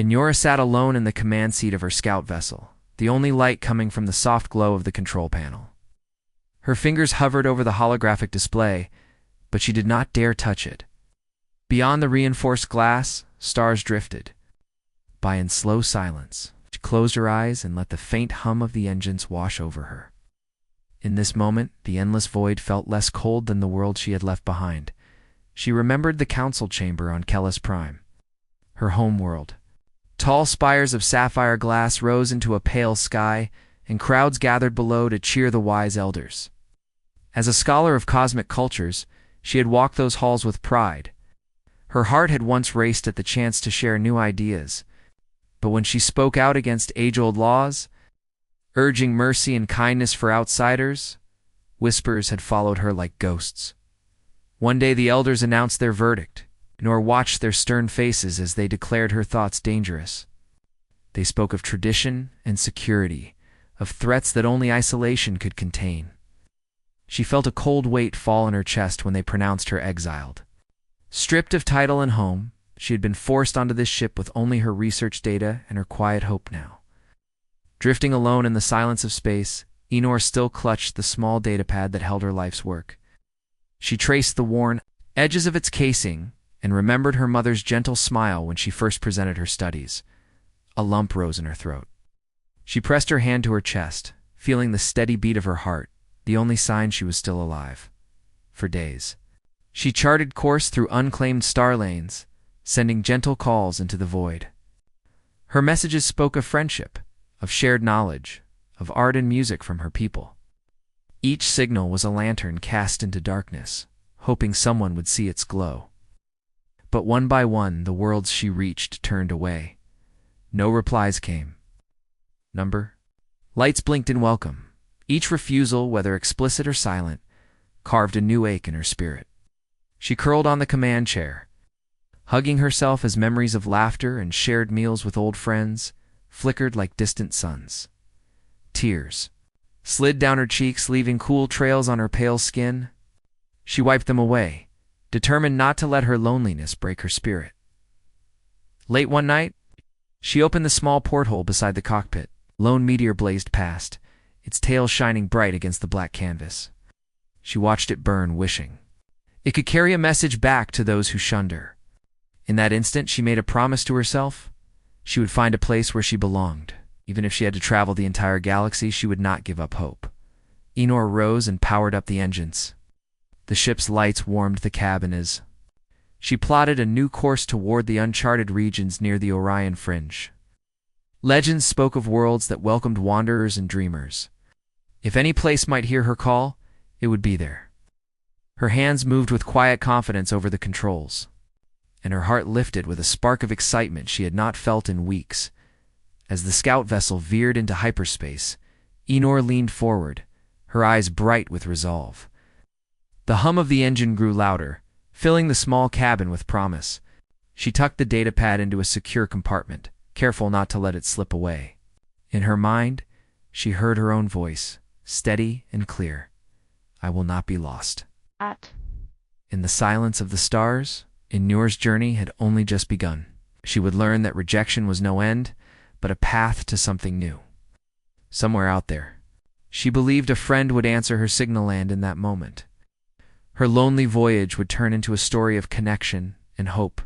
Inora sat alone in the command seat of her scout vessel, the only light coming from the soft glow of the control panel. Her fingers hovered over the holographic display, but she did not dare touch it. Beyond the reinforced glass, stars drifted by in slow silence. She closed her eyes and let the faint hum of the engines wash over her. In this moment, the endless void felt less cold than the world she had left behind. She remembered the council chamber on Kellis Prime, her home world. Tall spires of sapphire glass rose into a pale sky, and crowds gathered below to cheer the wise elders. As a scholar of cosmic cultures, she had walked those halls with pride. Her heart had once raced at the chance to share new ideas, but when she spoke out against age-old laws, urging mercy and kindness for outsiders, whispers had followed her like ghosts. One day the elders announced their verdict, nor watched their stern faces as they declared her thoughts dangerous. They spoke of tradition and security, of threats that only isolation could contain. She felt a cold weight fall on her chest when they pronounced her exiled. Stripped of title and home, she had been forced onto this ship with only her research data and her quiet hope now. Drifting alone in the silence of space, Inor still clutched the small datapad that held her life's work. She traced the worn edges of its casing and remembered her mother's gentle smile when she first presented her studies. A lump rose in her throat. She pressed her hand to her chest, feeling the steady beat of her heart, the only sign she was still alive. For days, she charted course through unclaimed star lanes, sending gentle calls into the void. Her messages spoke of friendship, of shared knowledge, of art and music from her people. Each signal was a lantern cast into darkness, hoping someone would see its glow. But one by one, the worlds she reached turned away. No replies came. Lights blinked in welcome. Each refusal, whether explicit or silent, carved a new ache in her spirit. She curled on the command chair, hugging herself as memories of laughter and shared meals with old friends flickered like distant suns. Tears slid down her cheeks, leaving cool trails on her pale skin. She wiped them away, determined not to let her loneliness break her spirit. Late one night, she opened the small porthole beside the cockpit. Lone meteor blazed past, its tail shining bright against the black canvas. She watched it burn, wishing it could carry a message back to those who shunned her. In that instant, she made a promise to herself. She would find a place where she belonged. Even if she had to travel the entire galaxy, she would not give up hope. Inor rose and powered up the engines. The ship's lights warmed the cabin as she plotted a new course toward the uncharted regions near the Orion Fringe. Legends spoke of worlds that welcomed wanderers and dreamers. If any place might hear her call, it would be there. Her hands moved with quiet confidence over the controls, and her heart lifted with a spark of excitement she had not felt in weeks. As the scout vessel veered into hyperspace, Inor leaned forward, her eyes bright with resolve. The hum of the engine grew louder, filling the small cabin with promise. She tucked the datapad into a secure compartment, careful not to let it slip away. In her mind, she heard her own voice, steady and clear. I will not be lost. In the silence of the stars, Inor's journey had only just begun. She would learn that rejection was no end, but a path to something new. Somewhere out there, she believed a friend would answer her signal, and in that moment, her lonely voyage would turn into a story of connection and hope.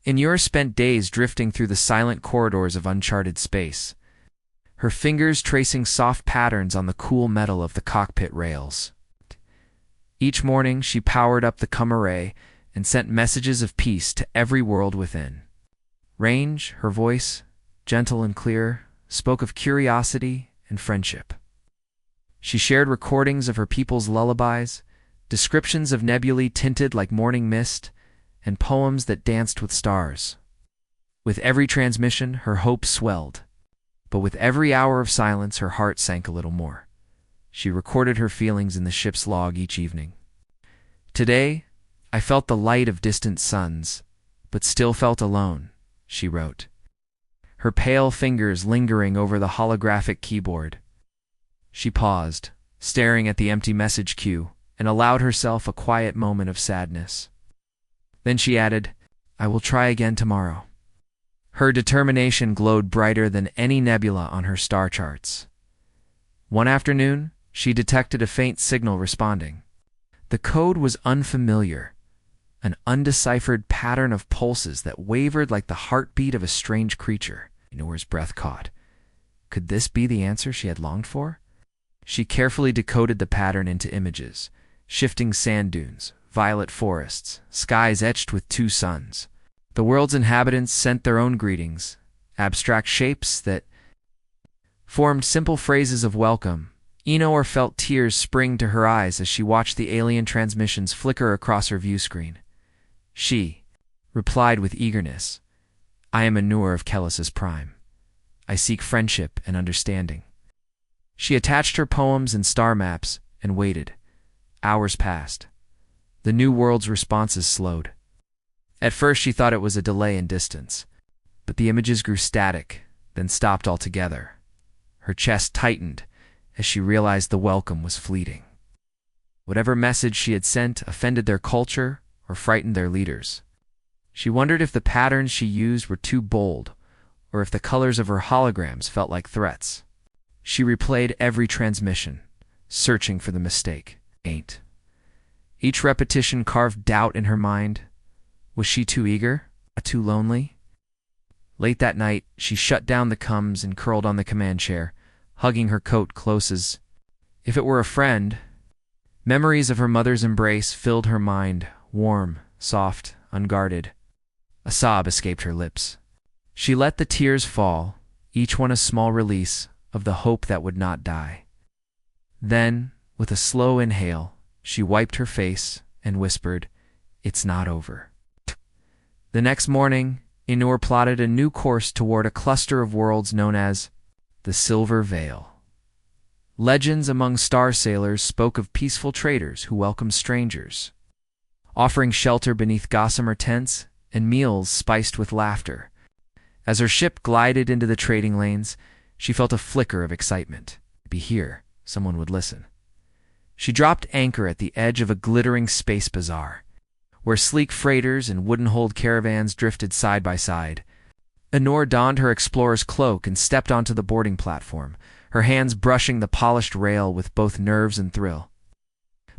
Inor spent days drifting through the silent corridors of uncharted space, her fingers tracing soft patterns on the cool metal of the cockpit rails. Each morning, she powered up the cum array and sent messages of peace to every world within. Range, her voice, gentle and clear, spoke of curiosity and friendship. She shared recordings of her people's lullabies, descriptions of nebulae tinted like morning mist, and poems that danced with stars. With every transmission, her hope swelled, but with every hour of silence, her heart sank a little more. She recorded her feelings in the ship's log each evening. Today, I felt the light of distant suns, but still felt alone, she wrote, her pale fingers lingering over the holographic keyboard. She paused, staring at the empty message queue, and allowed herself a quiet moment of sadness. Then she added, I will try again tomorrow. Her determination glowed brighter than any nebula on her star charts. One afternoon, she detected a faint signal responding. The code was unfamiliar, an undeciphered pattern of pulses that wavered like the heartbeat of a strange creature. Nora's breath caught. Could this be the answer she had longed for? She carefully decoded the pattern into images: shifting sand dunes, violet forests, skies etched with two suns. The world's inhabitants sent their own greetings, abstract shapes that formed simple phrases of welcome. Enor felt tears spring to her eyes as she watched the alien transmissions flicker across her view screen. She replied with eagerness, "I am Enor of Kellis's Prime. I seek friendship and understanding." She attached her poems and star maps and waited. Hours passed. The new world's responses slowed. At first she thought it was a delay in distance, but the images grew static, then stopped altogether. Her chest tightened as she realized the welcome was fleeting. Whatever message she had sent offended their culture or frightened their leaders. She wondered if the patterns she used were too bold, or if the colors of her holograms felt like threats. She replayed every transmission, searching for the mistake. Each repetition carved doubt in her mind. Was she too eager? Too lonely? Late that night, she shut down the comms and curled on the command chair, hugging her coat close as if it were a friend. Memories of her mother's embrace filled her mind, warm, soft, unguarded. A sob escaped her lips. She let the tears fall, each one a small release of the hope that would not die. Then, with a slow inhale, she wiped her face and whispered, "It's not over." The next morning, Enor plotted a new course toward a cluster of worlds known as the Silver Veil. Legends among star sailors spoke of peaceful traders who welcomed strangers, offering shelter beneath gossamer tents and meals spiced with laughter. As her ship glided into the trading lanes, she felt a flicker of excitement. Be here, someone would listen. She dropped anchor at the edge of a glittering space bazaar, where sleek freighters and wooden-holed caravans drifted side by side. Enor donned her explorer's cloak and stepped onto the boarding platform, her hands brushing the polished rail with both nerves and thrill.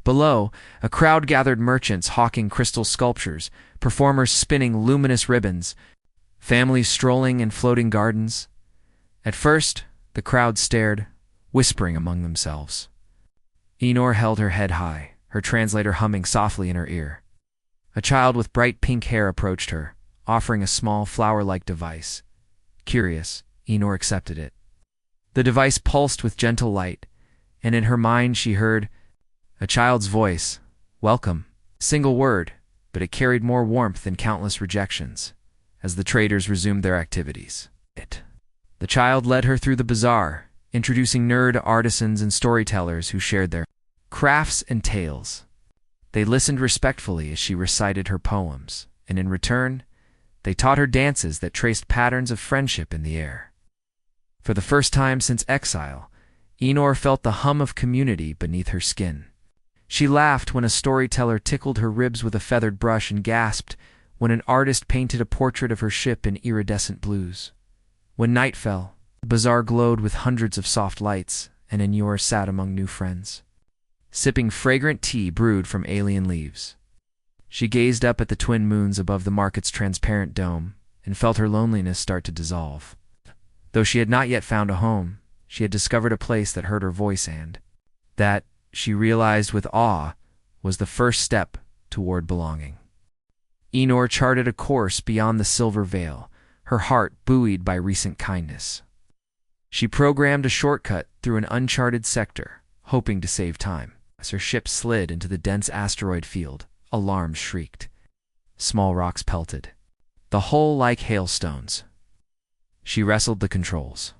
Below, a crowd gathered: merchants hawking crystal sculptures, performers spinning luminous ribbons, families strolling in floating gardens. At first, the crowd stared, whispering among themselves. Enor held her head high, her translator humming softly in her ear. A child with bright pink hair approached her, offering a small flower-like device. Curious, Enor accepted it. The device pulsed with gentle light, and in her mind she heard a child's voice, "Welcome." Single word, but it carried more warmth than countless rejections. As the traders resumed their activities, the child led her through the bazaar, introducing nerd artisans and storytellers who shared their crafts and tales. They listened respectfully as she recited her poems, and in return, they taught her dances that traced patterns of friendship in the air. For the first time since exile, Enor felt the hum of community beneath her skin. She laughed when a storyteller tickled her ribs with a feathered brush and gasped when an artist painted a portrait of her ship in iridescent blues. When night fell, the bazaar glowed with hundreds of soft lights, and Enor sat among new friends, sipping fragrant tea brewed from alien leaves. She gazed up at the twin moons above the market's transparent dome and felt her loneliness start to dissolve. Though she had not yet found a home, she had discovered a place that heard her voice and that, she realized with awe, was the first step toward belonging. Enor charted a course beyond the Silver Veil, her heart buoyed by recent kindness. She programmed a shortcut through an uncharted sector, hoping to save time. As her ship slid into the dense asteroid field, alarms shrieked. Small rocks pelted, the hull like hailstones. She wrestled the controls,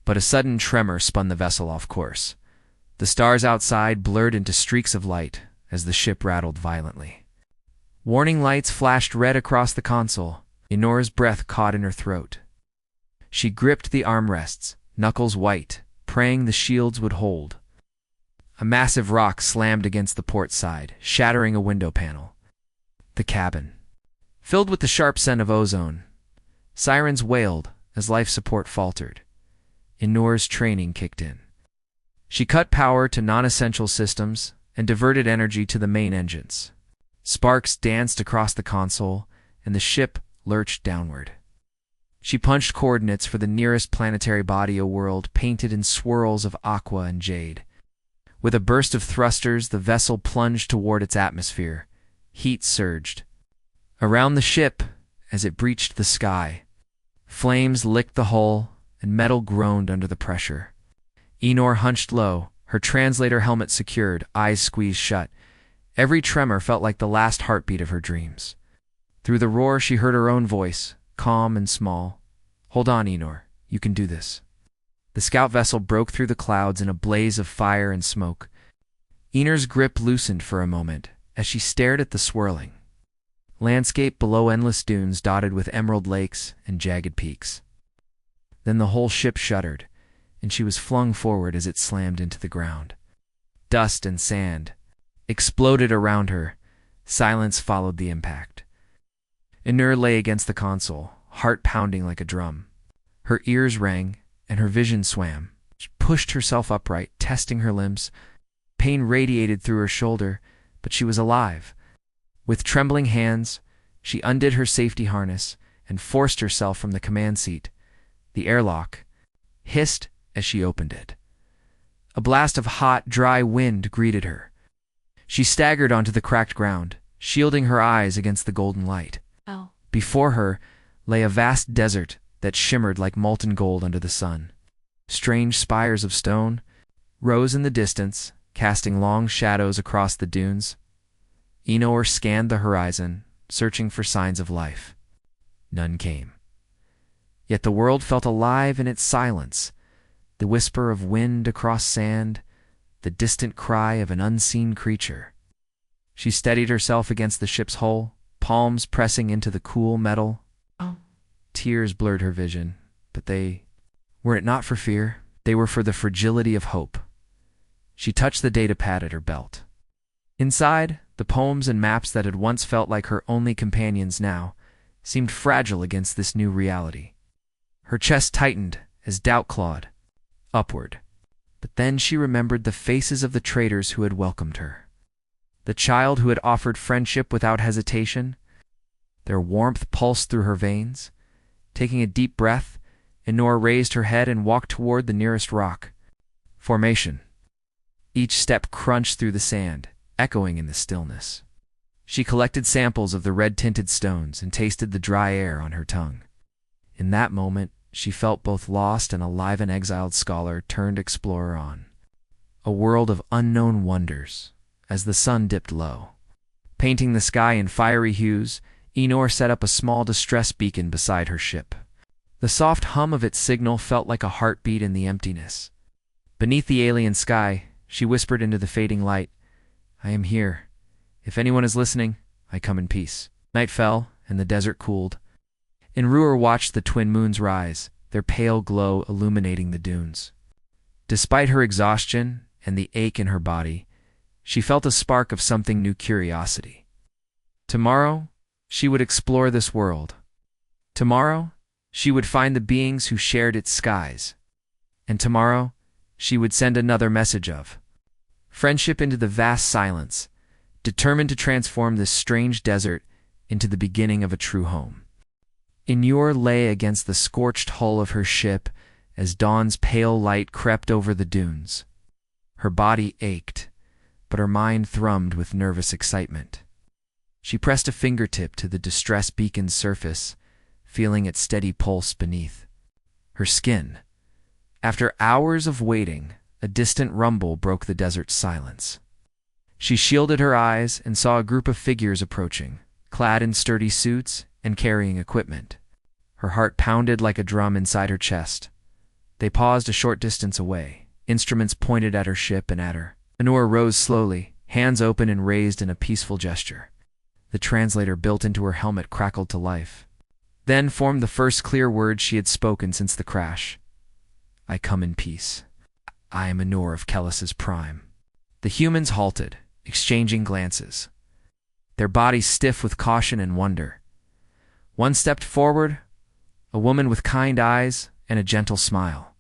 but a sudden tremor spun the vessel off course. The stars outside blurred into streaks of light as the ship rattled violently. Warning lights flashed red across the console. Enor's breath caught in her throat. She gripped the armrests, knuckles white, praying the shields would hold. A massive rock slammed against the port side, shattering a window panel. The cabin, filled with the sharp scent of ozone, Sirens wailed as life support faltered. Inor's training kicked in. She cut power to non-essential systems and diverted energy to the main engines. Sparks danced across the console, and the ship lurched downward. She punched coordinates for the nearest planetary body, a world painted in swirls of aqua and jade. With a burst of thrusters, the vessel plunged toward its atmosphere. Heat surged. Around the ship, as it breached the sky, flames licked the hull, and metal groaned under the pressure. Enor hunched low, her translator helmet secured, eyes squeezed shut. Every tremor felt like the last heartbeat of her dreams. Through the roar, she heard her own voice, calm and small. "Hold on, Enor. You can do this." The scout vessel broke through the clouds in a blaze of fire and smoke. Enor's grip loosened for a moment as she stared at the swirling landscape below, endless dunes dotted with emerald lakes and jagged peaks. Then the whole ship shuddered, and she was flung forward as it slammed into the ground. Dust and sand exploded around her. Silence followed the impact. Enor lay against the console, heart pounding like a drum. Her ears rang, and her vision swam. She pushed herself upright, testing her limbs. Pain radiated through her shoulder, but she was alive. With trembling hands, she undid her safety harness and forced herself from the command seat. The airlock hissed as she opened it. A blast of hot, dry wind greeted her. She staggered onto the cracked ground, shielding her eyes against the golden light. Oh. Before her lay a vast desert that shimmered like molten gold under the sun. Strange spires of stone rose in the distance, casting long shadows across the dunes. Enor scanned the horizon, searching for signs of life. None came. Yet the world felt alive in its silence, the whisper of wind across sand, the distant cry of an unseen creature. She steadied herself against the ship's hull, palms pressing into the cool metal. Oh. Tears blurred her vision, but they were it not for fear, they were for the fragility of hope. She touched the data pad at her belt. Inside, the poems and maps that had once felt like her only companions now seemed fragile against this new reality. Her chest tightened as doubt clawed upward. But then she remembered the faces of the traitors who had welcomed her. The child who had offered friendship without hesitation. Their warmth pulsed through her veins. Taking a deep breath, Enor raised her head and walked toward the nearest rock. Formation. Each step crunched through the sand, echoing in the stillness. She collected samples of the red-tinted stones and tasted the dry air on her tongue. In that moment, she felt both lost and alive, an exiled scholar turned explorer on a world of unknown wonders. As the sun dipped low, painting the sky in fiery hues, Enor set up a small distress beacon beside her ship. The soft hum of its signal felt like a heartbeat in the emptiness. Beneath the alien sky, she whispered into the fading light, "I am here. If anyone is listening, I come in peace." Night fell, and the desert cooled. Enruer watched the twin moons rise, their pale glow illuminating the dunes. Despite her exhaustion and the ache in her body, she felt a spark of something new, curiosity. Tomorrow, she would explore this world. Tomorrow, she would find the beings who shared its skies. And tomorrow, she would send another message of friendship into the vast silence, determined to transform this strange desert into the beginning of a true home. Enor lay against the scorched hull of her ship as dawn's pale light crept over the dunes. Her body ached, but her mind thrummed with nervous excitement. She pressed a fingertip to the distress beacon's surface, feeling its steady pulse beneath her skin. After hours of waiting, a distant rumble broke the desert's silence. She shielded her eyes and saw a group of figures approaching, clad in sturdy suits and carrying equipment. Her heart pounded like a drum inside her chest. They paused a short distance away, instruments pointed at her ship and at her. Enor rose slowly, hands open and raised in a peaceful gesture. The translator built into her helmet crackled to life. Then formed the first clear words she had spoken since the crash. "I come in peace. I am Enor of Kellis's prime." The humans halted, exchanging glances, their bodies stiff with caution and wonder. One stepped forward, a woman with kind eyes and a gentle smile.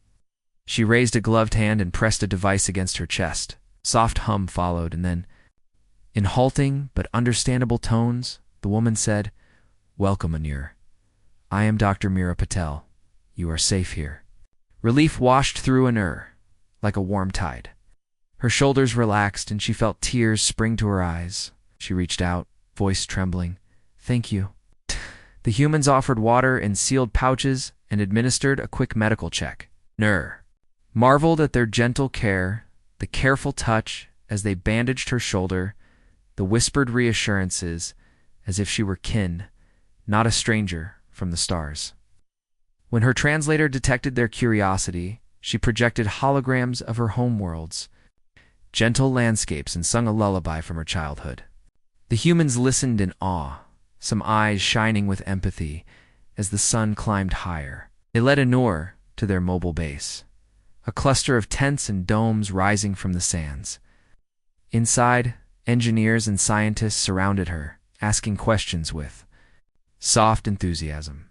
She raised a gloved hand and pressed a device against her chest. Soft hum followed, and then, in halting but understandable tones, the woman said, "Welcome, Anur. I am Dr. Meera Patel. You are safe here." Relief washed through Anur like a warm tide. Her shoulders relaxed, and she felt tears spring to her eyes. She reached out, voice trembling. "Thank you." The humans offered water in sealed pouches and administered a quick medical check. Anur marveled at their gentle care, the careful touch as they bandaged her shoulder, the whispered reassurances as if she were kin, not a stranger from the stars. When her translator detected their curiosity, she projected holograms of her homeworlds, gentle landscapes, and sung a lullaby from her childhood. The humans listened in awe, some eyes shining with empathy as the sun climbed higher. They led Anur to their mobile base, a cluster of tents and domes rising from the sands. Inside, engineers and scientists surrounded her, asking questions with soft enthusiasm.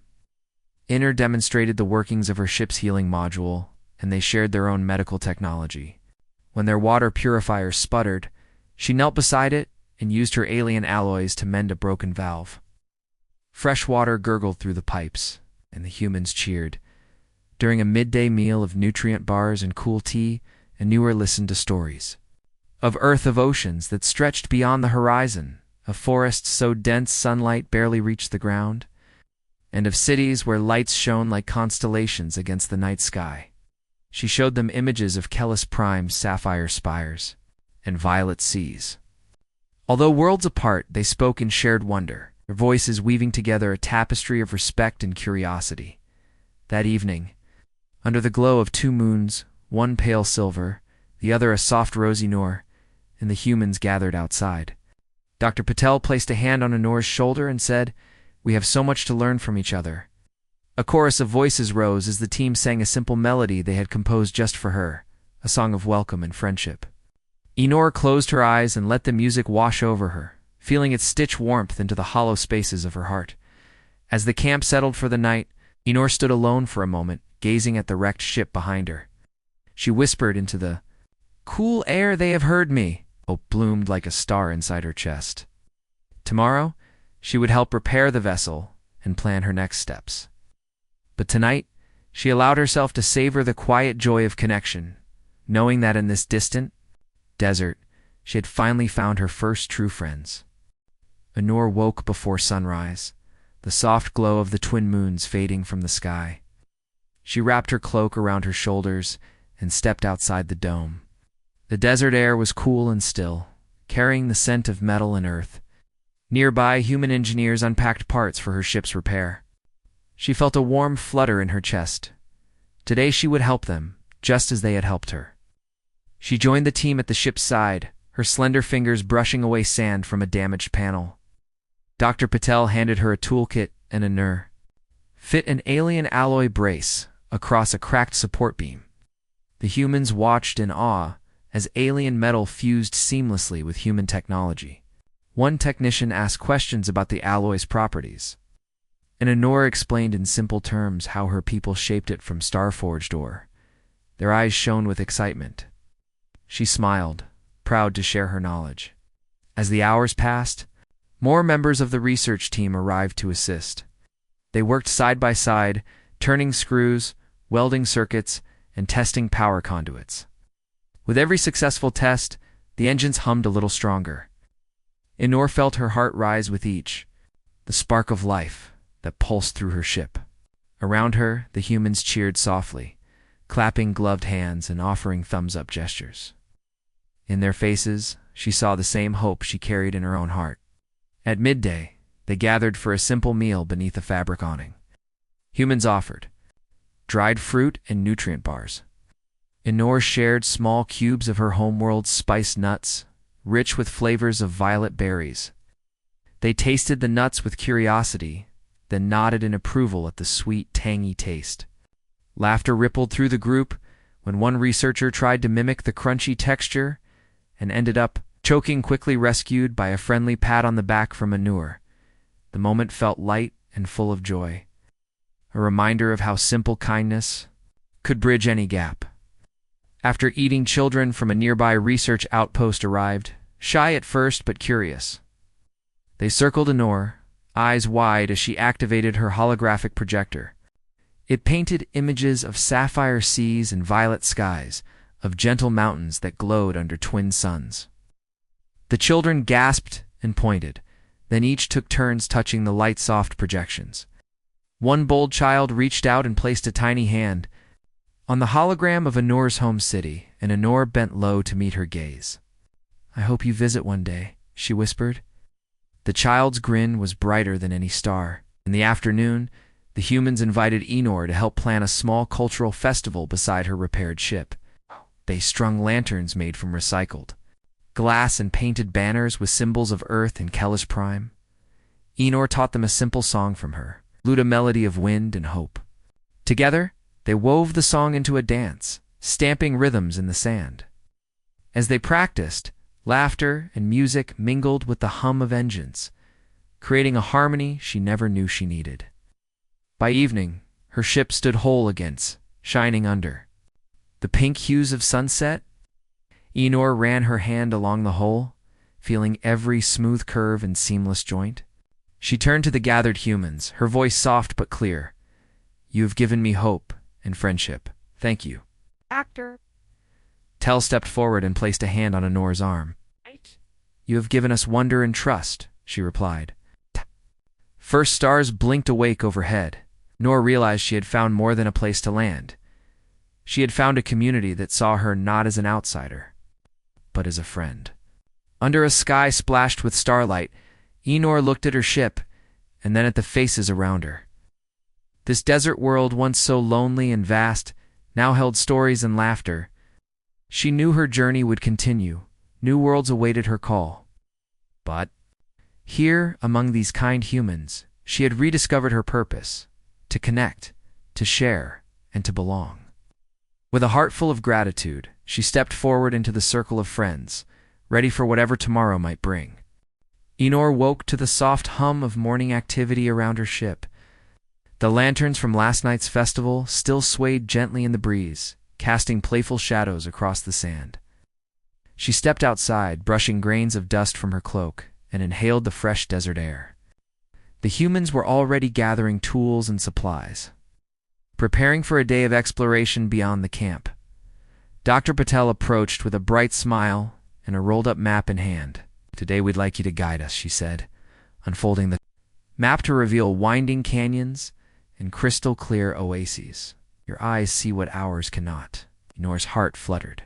Anur demonstrated the workings of her ship's healing module, and they shared their own medical technology. When their water purifier sputtered, she knelt beside it and used her alien alloys to mend a broken valve. Fresh water gurgled through the pipes, and the humans cheered. During a midday meal of nutrient bars and cool tea, Anur listened to stories of oceans that stretched beyond the horizon, of forests so dense sunlight barely reached the ground, and of cities where lights shone like constellations against the night sky. She showed them images of Kellis Prime's sapphire spires and violet seas. Although worlds apart, they spoke in shared wonder, their voices weaving together a tapestry of respect and curiosity. That evening, under the glow of two moons, one pale silver, the other a soft rosy Noor, and the humans gathered outside, Dr. Patel placed a hand on Anur's shoulder and said, "We have so much to learn from each other." A chorus of voices rose as the team sang a simple melody they had composed just for her, a song of welcome and friendship. Anur closed her eyes and let the music wash over her, feeling its stitch warmth into the hollow spaces of her heart. As the camp settled for the night, Anur stood alone for a moment, gazing at the wrecked ship behind her. She whispered into the cool air, "They have heard me." Hope bloomed like a star inside her chest. Tomorrow, she would help repair the vessel and plan her next steps. But tonight, she allowed herself to savor the quiet joy of connection, knowing that in this distant desert, she had finally found her first true friends. Anur woke before sunrise, the soft glow of the twin moons fading from the sky. She wrapped her cloak around her shoulders and stepped outside the dome. The desert air was cool and still, carrying the scent of metal and earth. Nearby, human engineers unpacked parts for her ship's repair. She felt a warm flutter in her chest. Today she would help them, just as they had helped her. She joined the team at the ship's side, her slender fingers brushing away sand from a damaged panel. Dr. Patel handed her a toolkit and Anur fit an alien alloy brace across a cracked support beam. The humans watched in awe as alien metal fused seamlessly with human technology. One technician asked questions about the alloy's properties, and Anur explained in simple terms how her people shaped it from star-forged ore. Their eyes shone with excitement. She smiled, proud to share her knowledge. As the hours passed, more members of the research team arrived to assist. They worked side by side, turning screws, welding circuits, and testing power conduits. With every successful test, the engines hummed a little stronger. Anur felt her heart rise with each, the spark of life that pulsed through her ship. Around her, the humans cheered softly, clapping gloved hands and offering thumbs-up gestures. In their faces, she saw the same hope she carried in her own heart. At midday, they gathered for a simple meal beneath a fabric awning. Humans offered dried fruit and nutrient bars. Anur shared small cubes of her homeworld's spiced nuts, rich with flavors of violet berries. They tasted the nuts with curiosity, then nodded in approval at the sweet, tangy taste. Laughter rippled through the group when one researcher tried to mimic the crunchy texture and ended up choking, quickly rescued by a friendly pat on the back from Anur. The moment felt light and full of joy. a reminder of how simple kindness could bridge any gap. After eating, children from a nearby research outpost arrived, shy at first but curious. They circled Anor, eyes wide as she activated her holographic projector. It painted images of sapphire seas and violet skies, of gentle mountains that glowed under twin suns. The children gasped and pointed, then each took turns touching the light-soft projections. One bold child reached out and placed a tiny hand on the hologram of Anor's home city, and Anor bent low to meet her gaze. "I hope you visit one day," she whispered. The child's grin was brighter than any star. In the afternoon, the humans invited Enor to help plan a small cultural festival beside her repaired ship. They strung lanterns made from recycled glass and painted banners with symbols of Earth and Kellis Prime. Enor taught them a simple song from her, a melody of wind and hope. Together, they wove the song into a dance, stamping rhythms in the sand. As they practiced, laughter and music mingled with the hum of engines, creating a harmony she never knew she needed. By evening, her ship stood whole against, shining under the pink hues of sunset. Enor ran her hand along the hull, feeling every smooth curve and seamless joint. She turned to the gathered humans, her voice soft but clear. "You have given me hope and friendship. Thank you." Actor. Tell stepped forward and placed a hand on Anor's arm. "You have given us wonder and trust," she replied. First stars blinked awake overhead. Nor realized she had found more than a place to land. She had found a community that saw her not as an outsider, but as a friend. Under a sky splashed with starlight, Enor looked at her ship, and then at the faces around her. This desert world, once so lonely and vast, now held stories and laughter. She knew her journey would continue. New worlds awaited her call. But here, among these kind humans, she had rediscovered her purpose: to connect, to share, and to belong. With a heart full of gratitude, she stepped forward into the circle of friends, ready for whatever tomorrow might bring. Enor woke to the soft hum of morning activity around her ship. The lanterns from last night's festival still swayed gently in the breeze, casting playful shadows across the sand. She stepped outside, brushing grains of dust from her cloak, and inhaled the fresh desert air. The humans were already gathering tools and supplies, preparing for a day of exploration beyond the camp. Dr. Patel approached with a bright smile and a rolled-up map in hand. "Today we'd like you to guide us," she said, unfolding the map to reveal winding canyons and crystal-clear oases. "Your eyes see what ours cannot." Enor's heart fluttered.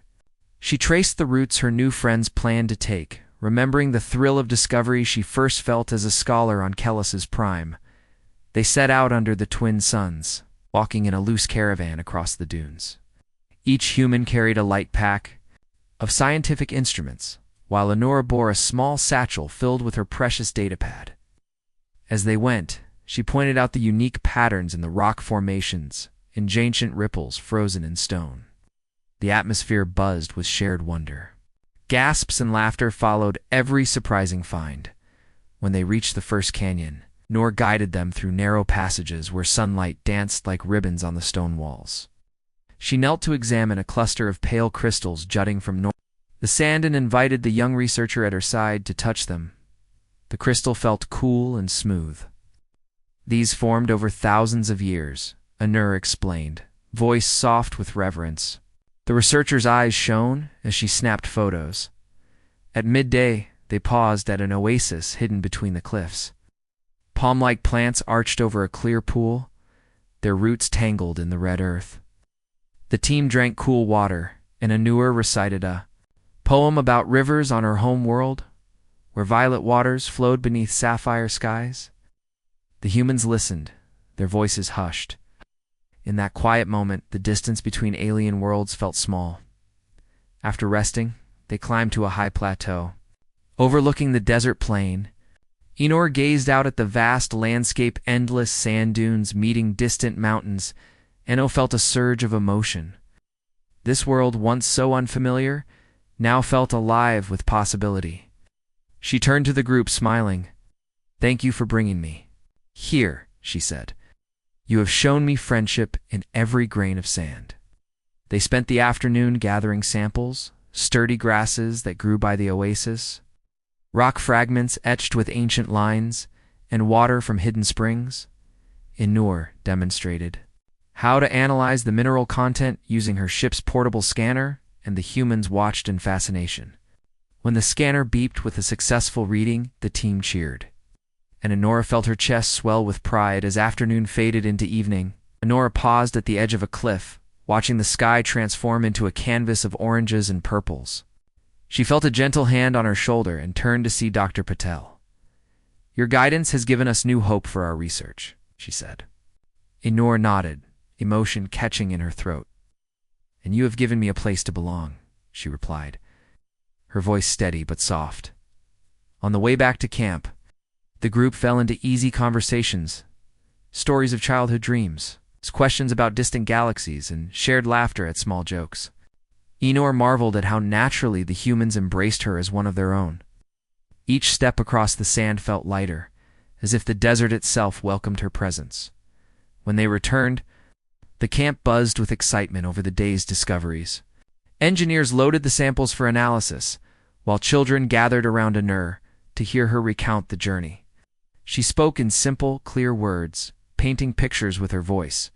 She traced the routes her new friends planned to take, remembering the thrill of discovery she first felt as a scholar on Kellis's Prime. They set out under the twin suns, walking in a loose caravan across the dunes. Each human carried a light pack of scientific instruments, while Enor bore a small satchel filled with her precious datapad. As they went, she pointed out the unique patterns in the rock formations and ancient ripples frozen in stone. The atmosphere buzzed with shared wonder. Gasps and laughter followed every surprising find. When they reached the first canyon, Nor guided them through narrow passages where sunlight danced like ribbons on the stone walls. She knelt to examine a cluster of pale crystals jutting from the sand and invited the young researcher at her side to touch them. The crystal felt cool and smooth. "These formed over thousands of years," Anur explained, voice soft with reverence. The researcher's eyes shone as she snapped photos. At midday, they paused at an oasis hidden between the cliffs. Palm-like plants arched over a clear pool, their roots tangled in the red earth. The team drank cool water, and Anur recited a poem about rivers on her home world, where violet waters flowed beneath sapphire skies. The humans listened, their voices hushed. In that quiet moment, the distance between alien worlds felt small. After resting, they climbed to a high plateau. Overlooking the desert plain, Enor gazed out at the vast landscape, endless sand dunes meeting distant mountains. Eno felt a surge of emotion. This world, once so unfamiliar, now felt alive with possibility. She turned to the group, smiling. "Thank you for bringing me here," she said. You have shown me friendship in every grain of sand." They spent the afternoon gathering samples, sturdy grasses that grew by the oasis, rock fragments etched with ancient lines, and water from hidden springs. Inur demonstrated how to analyze the mineral content using her ship's portable scanner, and the humans watched in fascination. When the scanner beeped with a successful reading, the team cheered, and Inora felt her chest swell with pride as afternoon faded into evening. Inora paused at the edge of a cliff, watching the sky transform into a canvas of oranges and purples. She felt a gentle hand on her shoulder and turned to see Dr. Patel. "Your guidance has given us new hope for our research," she said. Inor nodded, emotion catching in her throat. "And you have given me a place to belong," she replied, her voice steady but soft. On the way back to camp, the group fell into easy conversations, stories of childhood dreams, questions about distant galaxies, and shared laughter at small jokes. Inor marveled at how naturally the humans embraced her as one of their own. Each step across the sand felt lighter, as if the desert itself welcomed her presence. When they returned, the camp buzzed with excitement over the day's discoveries. Engineers loaded the samples for analysis, while children gathered around Inur to hear her recount the journey. She spoke in simple, clear words, painting pictures with her voice.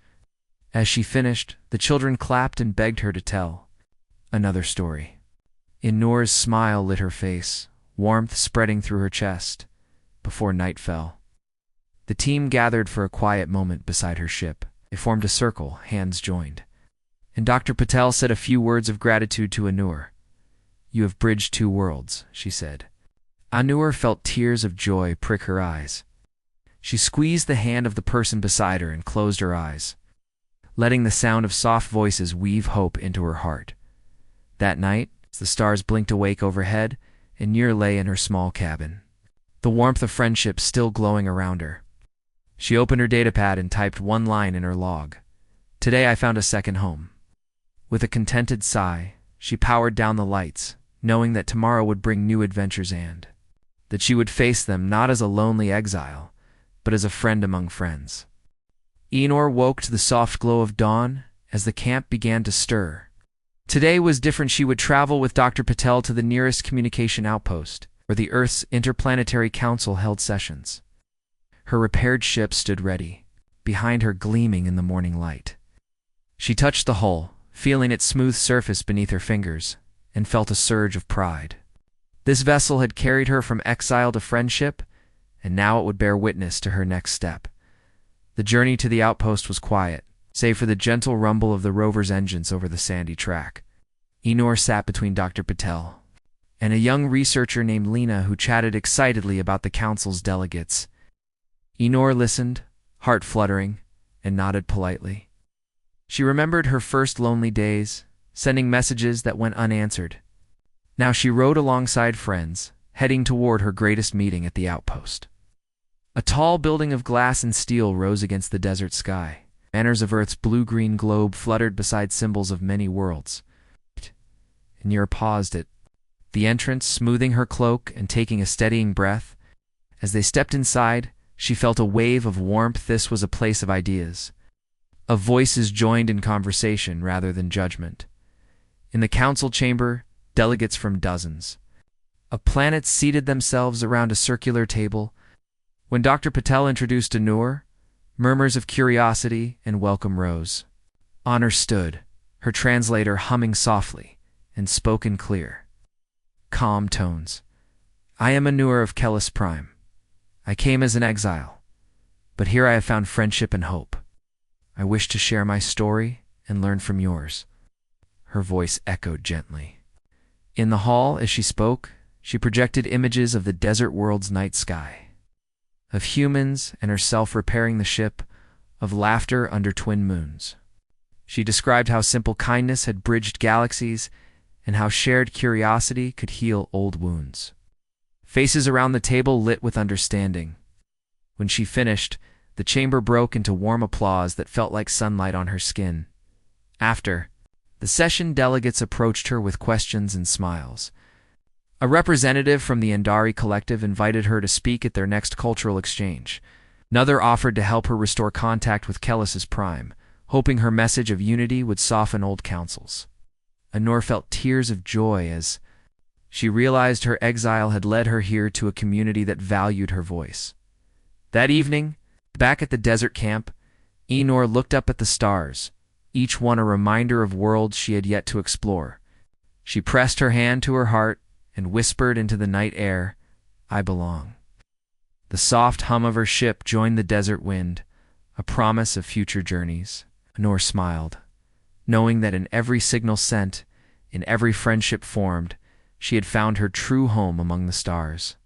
As she finished, the children clapped and begged her to tell another story. Inur's smile lit her face, warmth spreading through her chest. Before night fell, the team gathered for a quiet moment beside her ship. They formed a circle, hands joined, and Dr. Patel said a few words of gratitude to Inur. "You have bridged two worlds," she said. Inur felt tears of joy prick her eyes. She squeezed the hand of the person beside her and closed her eyes, letting the sound of soft voices weave hope into her heart. That night, as the stars blinked awake overhead, Inur lay in her small cabin, the warmth of friendship still glowing around her. She opened her datapad and typed one line in her log. "Today I found a second home." With a contented sigh, she powered down the lights, knowing that tomorrow would bring new adventures and that she would face them not as a lonely exile, but as a friend among friends. Inor woke to the soft glow of dawn as the camp began to stir. Today was different. She would travel with Dr. Patel to the nearest communication outpost, where the Earth's Interplanetary Council held sessions. Her repaired ship stood ready, behind her gleaming in the morning light. She touched the hull, feeling its smooth surface beneath her fingers, and felt a surge of pride. This vessel had carried her from exile to friendship, and now it would bear witness to her next step. The journey to the outpost was quiet, save for the gentle rumble of the rover's engines over the sandy track. Inor sat between Dr. Patel and a young researcher named Lena who chatted excitedly about the council's delegates. Inor listened, heart fluttering, and nodded politely. She remembered her first lonely days, sending messages that went unanswered. Now she rode alongside friends, heading toward her greatest meeting at the outpost. A tall building of glass and steel rose against the desert sky. Banners of Earth's blue-green globe fluttered beside symbols of many worlds. Inur paused at the entrance, smoothing her cloak and taking a steadying breath. As they stepped inside, she felt a wave of warmth. This was a place of ideas, of voices joined in conversation rather than judgment. In the council chamber, delegates from dozens of planets seated themselves around a circular table. When Dr. Patel introduced Inur, murmurs of curiosity and welcome rose. Honor stood, her translator humming softly, and spoke in clear, calm tones. "I am Inur of Kellis Prime. I came as an exile, but here I have found friendship and hope. I wish to share my story and learn from yours." Her voice echoed gently. In the hall, as she spoke, she projected images of the desert world's night sky, of humans and herself repairing the ship, of laughter under twin moons. She described how simple kindness had bridged galaxies and how shared curiosity could heal old wounds. Faces around the table lit with understanding. When she finished, the chamber broke into warm applause that felt like sunlight on her skin. After the session, delegates approached her with questions and smiles. A representative from the Andari collective invited her to speak at their next cultural exchange. Another offered to help her restore contact with Kellis's prime, hoping her message of unity would soften old councils. Anor felt tears of joy as she realized her exile had led her here to a community that valued her voice. That evening, back at the desert camp, Enor looked up at the stars, each one a reminder of worlds she had yet to explore. She pressed her hand to her heart and whispered into the night air, "I belong." The soft hum of her ship joined the desert wind, a promise of future journeys. Enor smiled, knowing that in every signal sent, in every friendship formed, she had found her true home among the stars.